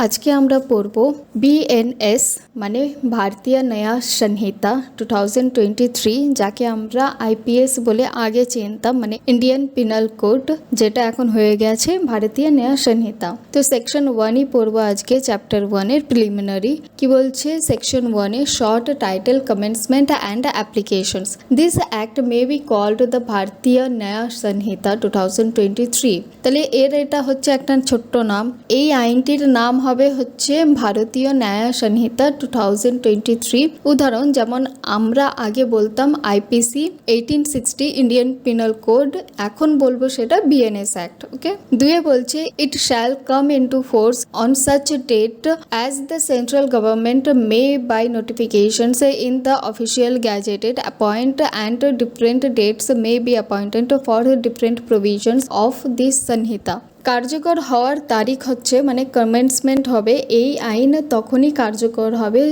আজকে আমরা পড়ব বিএনএস মানে ভারতীয় নয়া সংহিতা 2023, যাকে আমরা আইপিএস বলে আগে চিনতাম, মানে ইন্ডিয়ান পিনাল কোড, যেটা এখন হয়ে গেছে ভারতীয় নয়া সংহিতা। তো সেকশন 1ই পড়ব আজকে, চ্যাপ্টার 1-এর প্রিলিমিনারি। কি বলছে সেকশন 1-এ? Short title, commencement and applications. This act may be called the Bharatiya Nyaya সংহিতা 2023। তাহলে এটা হচ্ছে একটা ছোট্ট নাম। এই আইনটির নাম হবে হচ্ছে ভারতীয় ন্যায় সংহিতা 2023। উদাহরণ যেমন আমরা আগে বলতাম আইপিসি 1860 ইন্ডিয়ান পিনাল কোড, এখন বলবো সেটা বিএনএস অ্যাক্ট। ওকে। 2 বলছে it shall come into force on such date as the central government may by notifications in the official gazetted appoint and different dates may be appointed for different provisions of this Sanhita. কার্যকর হওয়ার তারিখ হচ্ছে, মানে commencement হবে, এই আইন তখনই কার্যকর হবে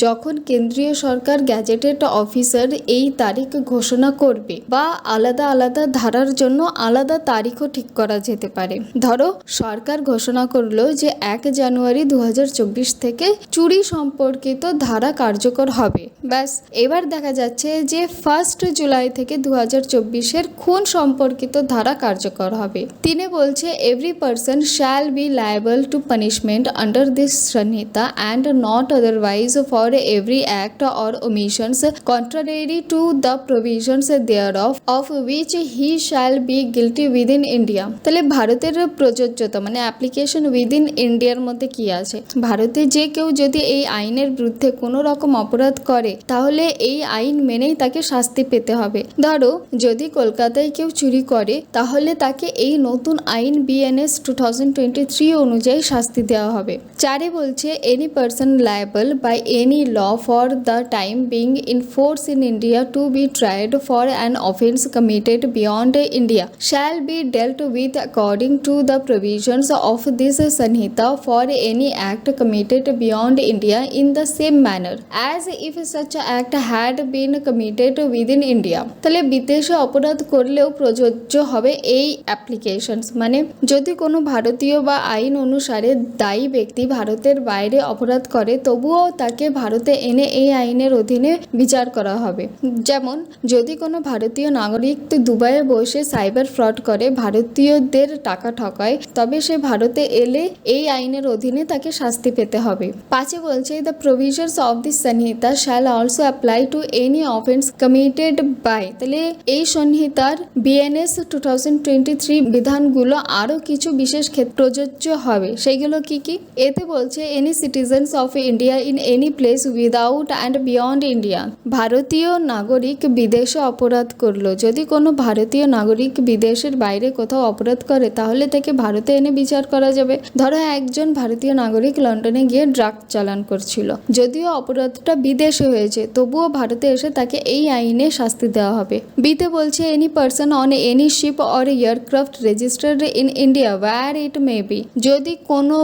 যখন কেন্দ্রীয় সরকার গ্যাজেটেড অফিসার এই তারিখ ঘোষণা করবে, বা আলাদা আলাদা ধারার জন্য আলাদা তারিখও ঠিক করা যেতে পারে। ধরো সরকার ঘোষণা করলো যে 1 জানুয়ারি 2024 থেকে চুরি সম্পর্কিত ধারা কার্যকর হবে। ব্যাস, এবার দেখা যাচ্ছে যে 1 জুলাই থেকে 2024-এর খুন সম্পর্কিত ধারা কার্যকর হবে। 3 বলছে every person shall be liable to punishment under this Sanhita and not otherwise for every act or omissions contrary to the provisions thereof of which he shall be guilty within India। তাহলে ভারতের প্রযোজ্যতা মানে application within ইন্ডিয়ার মধ্যে কি আছে? ভারতে যে কেউ যদি এই আইনের বিরুদ্ধে কোনো রকম অপরাধ করে তাহলে এই আইন মেনেই তাকে শাস্তি পেতে হবে। ধরো যদি কলকাতায় কেউ চুরি করে তাহলে তাকে এই নতুন আইন বিএনএস 2023 অনুযায়ী শাস্তি দেওয়া হবে। 4 বলছে any person liable by any law for the time being in force in India to be tried for an offence committed beyond India shall be dealt with according to the provisions of this Sanhita for any act committed beyond India in the same manner as if such act had been committed within India. তাহলে বিদেশে অপরাধ করলেও প্রযোজ্য হবে এই applications. মানে যদি কোনো ভারতীয় বা আইন অনুসারে দায়ী ব্যক্তি ভারতের বাইরে অপরাধ করে তবুও তাকে ভারতে এনে এই আইনের অধীনে বিচার করা হবে। যেমন যদি কোনো ভারতীয় নাগরিক দুবাইয়ে বসে সাইবার ফ্রড করে ভারতীয়দের টাকা ঠকায়, তবে সে ভারতে এলে এই আইনের অধীনে তাকে শাস্তি পেতে হবে। 5 বলছে the provisions of this Sanhita shall also apply to any offence committed by. তাহলে এই সংহিতার বিএনএস 2023 বিধানগুলো আরও কিছু বিশেষ ক্ষেত্রে প্রযোজ্য হবে। সেইগুলো কি কি? এতে বলছে any citizens of India in any place without and beyond India. ভারতীয় নাগরিক বিদেশে অপরাধ করলো, যদি কোনো ভারতীয় নাগরিক বিদেশের বাইরে কোথাও অপরাধ করে তাহলে তাকে ভারতে এনে বিচার করা যাবে। ধরো একজন ভারতীয় নাগরিক লন্ডনে গিয়ে ড্রাগ চালান করছিল, যদিও অপরাধটা বিদেশে হয়েছে তবুও ভারতে এসে তাকে এই আইনে শাস্তি দেওয়া হবে। বিতে বলছে any person on any ship or aircraft registered in India where it may be. যদি কোনো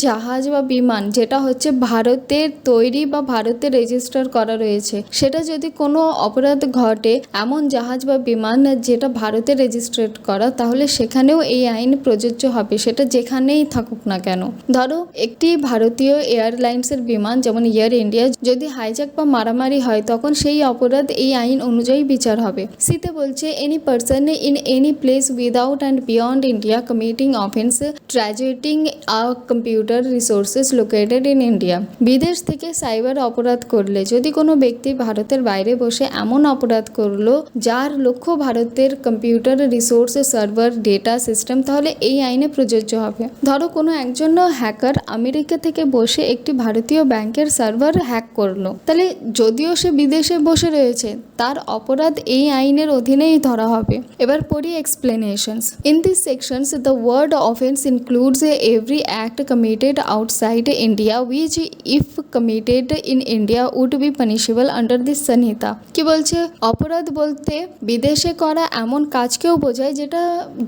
জাহাজ বা বিমান যেটা হচ্ছে ভারতের তৈরি বা ভারতে রেজিস্টার করা রয়েছে, সেটা যদি কোনো অপরাধ ঘটে এমন জাহাজ বা বিমান যেটা ভারতে রেজিস্ট্রেট করা, তাহলে সেখানেও এই আইন প্রযোজ্য হবে, সেটা যেখানেই থাকুক না কেন। ধরো একটি ভারতীয় এয়ারলাইন্সের বিমান যেমন এয়ার ইন্ডিয়া যদি হাইজ্যাক বা মারামারি হয় তখন সেই অপরাধ এই আইন অনুযায়ী বিচার হবে। সিতে বলছে any person in any place without and beyond India committing offence targeting a computer resources located in India. বিদেশ থেকে সাইবার অপরাধ করলে যদি কোনো ব্যক্তি ভারতের বাইরে বসে এমন অপরাধ করলো যার লক্ষ্য ভারতের computer resource server data system, তাহলে এই আইনে প্রযোজ্য হবে। ধরো কোনো একজন হ্যাকার আমেরিকা থেকে বসে একটি ভারতীয় ব্যাংকের সার্ভার হ্যাক করলো, তাহলে যদিও সে বিদেশে বসে রয়েছে তার অপরাধ এই আইনের অধীনেই ধরা হবে। এবার পড়ি explanations. In this sections the word offence includes every act committed outside India which if committed in India would be punishable under this Sanhita। কি বলছে? অপরাধ বলতে বিদেশে করা এমন কাজকেও বোঝায় যেটা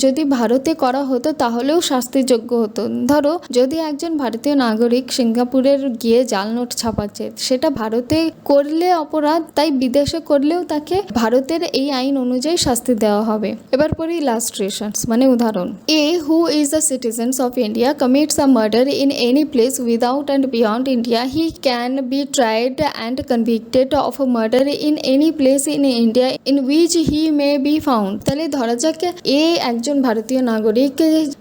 যদি ভারতে করা হতো তাহলেও শাস্তিযোগ্য হতো। ধরো যদি একজন ভারতীয় নাগরিক সিঙ্গাপুরের গিয়ে জাল নোট ছাপাচ্ছে, সেটা ভারতে করলে অপরাধ, তাই বিদেশে করলেও তাকে ভারতের এই আইন অনুযায়ী শাস্তি দেওয়া হবে। এবার পড়ি ইলাস্ট্রেশনস মানে উদাহরণ। এ হু who is the citizens of India commits a murder in any place without and beyond India, he can be tried and convicted of a murder in any place in India in which he may be found. তাহলে ধরা যাক এ একজন ভারতীয় নাগরিক,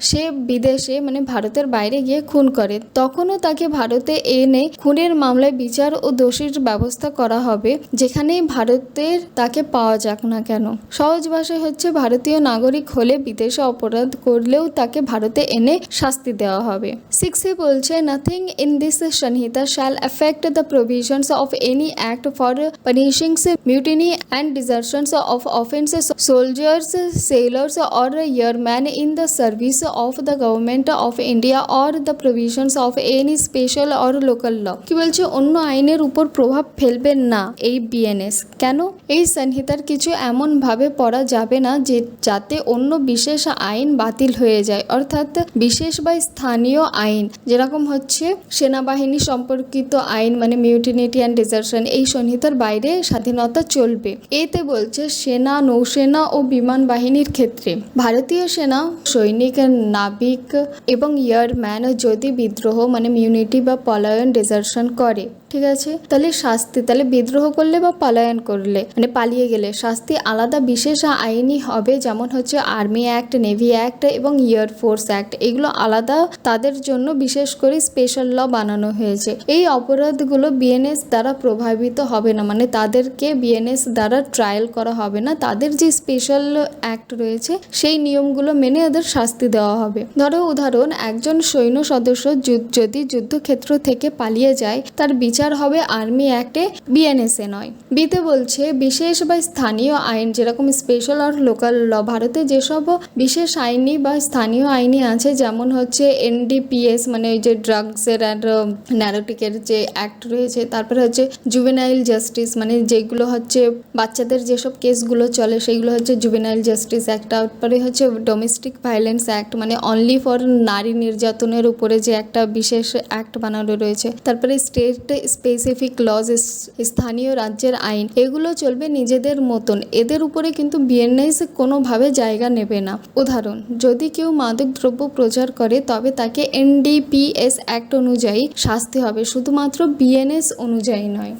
সে বিদেশে মানে ভারতের বাইরে গিয়ে খুন করে, তখনও তাকে ভারতে এনে খুনের মামলায় বিচার ও দোষীর ব্যবস্থা করা হবে যেখানেই ভারতের তাকে পাওয়া যাক না কেন। সহজ ভাষায় হচ্ছে ভারতীয় নাগরিক হলে বিদেশে অপরাধ করলেও তাকে ভারতে এনে শাস্তি দেওয়া হবে। 6 বলছে nothing in this Sanhita shall affect the provisions of any act for punishing mutiny and desertions of offences soldiers sailors or airmen in the service of the government of India or the provisions of any special or local law। কি বলছে অন্য আইনের উপর প্রভাব ফেলবে না এই BNS. কেন? এই সংহিতার কিছু এমন ভাবে পড়া যাবে না যে যাতে অন্য বিশেষ আইন বাতিল হয়ে যায়, অর্থাৎ বিশেষ বা স্থানীয় আইন যেরকম হচ্ছে সেনাবাহিনী সম্পর্কিত আইন মানে মিউটিনিটি অ্যান্ড ডিজার্শন, এই সংহিতার বাইরে স্বাধীনতা চলবে। এতে বলছে সেনা, নৌসেনা ও বিমান বাহিনীর ক্ষেত্রে ভারতীয় সেনা, সৈনিক, নাবিক এবং এয়ারম্যান যদি বিদ্রোহ মানে মিউনিটি বা পলায়ন ডিজার্শন করে, ঠিক আছে, তাহলে শাস্তি, তাহলে বিদ্রোহ করলে বা পলায়ন করলে মানে পালিয়ে গেলে শাস্তি আলাদা বিশেষ আইনই হবে, যেমন হচ্ছে আর্মি অ্যাক্ট, নেভি অ্যাক্ট এবং এয়ারফোর্স অ্যাক্ট, এগুলো আলাদা তাদের জন্য বিশেষ করে স্পেশাল ল বানানো হয়েছে। এই অপরাধগুলো বিএনএস দ্বারা প্রভাবিত হবে না, মানে তাদেরকে বিএনএস দ্বারা ট্রায়াল করা হবে না, তাদের যে স্পেশাল অ্যাক্ট রয়েছে সেই নিয়মগুলো মেনে ওদের শাস্তি দেওয়া হবে। ধরো উদাহরণ, একজন সৈন্য সদস্য যদি যুদ্ধক্ষেত্র থেকে পালিয়ে যায় তার বিচার হবে আর্মি অ্যাক্টে, বিএনএসে নয়। বিতে বলছে বিশেষ বা স্থানীয় আইন যেরকম স্পেশাল আর লোকাল ল, ভারতে যেসব বিশেষ আইনি বা স্থানীয় আইনি আছে যেমন হচ্ছে এনডিপিএস মানে ওই যে ড্রাগসের আর ন্যারোটিকের যে অ্যাক্ট রয়েছে, তারপরে হচ্ছে জুভেনাইল জাস্টিস মানে যেগুলো হচ্ছে বাচ্চাদের যেসব কেসগুলো চলে সেইগুলো হচ্ছে জুভেনাইল জাস্টিস অ্যাক্ট, তারপরে হচ্ছে ডোমেস্টিক ভায়োলেন্স অ্যাক্ট মানে অনলি ফর নারী নির্যাতনের উপরে যে একটা বিশেষ অ্যাক্ট বানানো রয়েছে, তারপরে স্টেট স্পেসিফিক লজ স্থানীয় রাজ্যের আইন, এগুলো চলবে নিজেদের মতন, এদের উপরে কিন্তু বিএনএস কোনোভাবে জায়গা নেবে না। উদাহরণ, যদি কেউ মাদক দ্রব্য প্রচার করে তবে তাকে এনডিপিএস অ্যাক্ট অনুযায়ী শাস্তি হবে, শুধুমাত্র বিএনএস অনুযায়ী নয়।